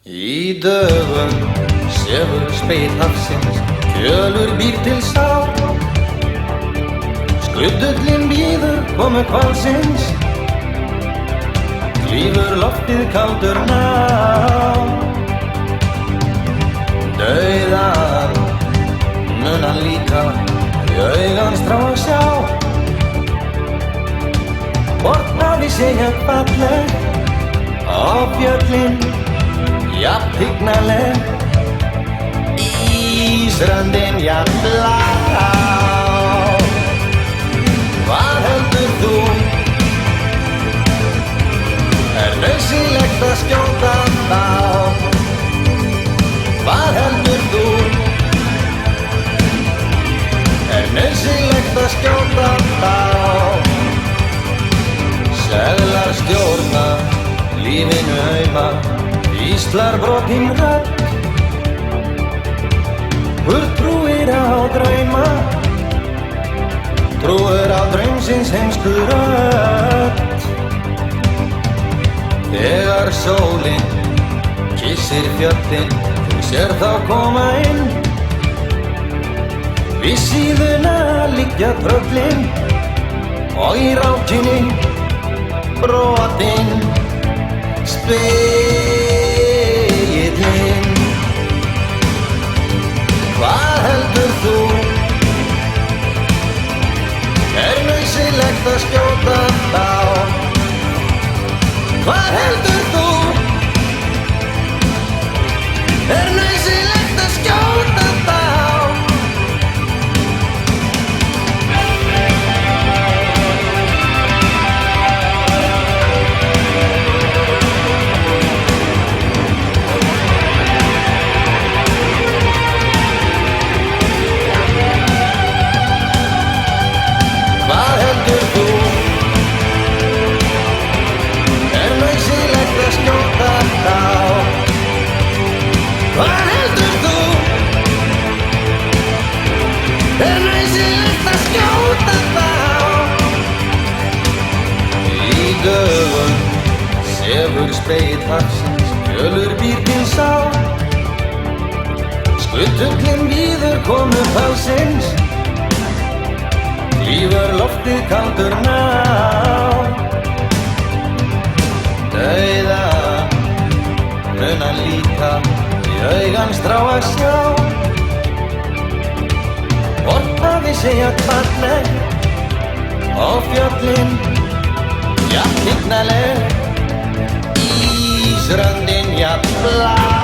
Í dögum sefur spegill hafsins, kjölur býr til sál. Skuddullinn bíður komu hvalsins, klífur loftið kaldur ná. Dauðan mun hann líta, í augans þrá að sjá. Hvort hafi segja falleg á fjöllin, jafn tignarleg, ísröndin jafn blá. Hvað heldur þú? Nauðsynlegt að skjóta þá? Hvað heldur þú? Nauðsynlegt að skjóta þá? Seðlar stjórna lífinu auma, íslar brotin rödd. Hvort trúir á drauma, trúir á draumsins heimsku rödd. Þegar sólin kyssir fjöllin, þú sér þá koma inn. Við síðuna liggja tröllin og í rákinni brotin spegillinn. Hvað heldur þú? Nauðsynlegt að skjóta þá? Hvað heldur þú? Nauðsynlegt að skjóta þá? Hvað heldur þú? Nauðsynlegt að skjóta þá? Hvað heldur þú? Nauðsynlegt að skjóta þá? Í dögum sefur spegill hafsins, kjölur býr til sál. Skuddullinn bíður komu hvalsins, klífur loftið kaldur ná. Dauðan mun hann líta, í augans þrá að sjá. Hvort hafi segja falleg á fjöllin, jafn tignarleg, ísröndin jafn blá.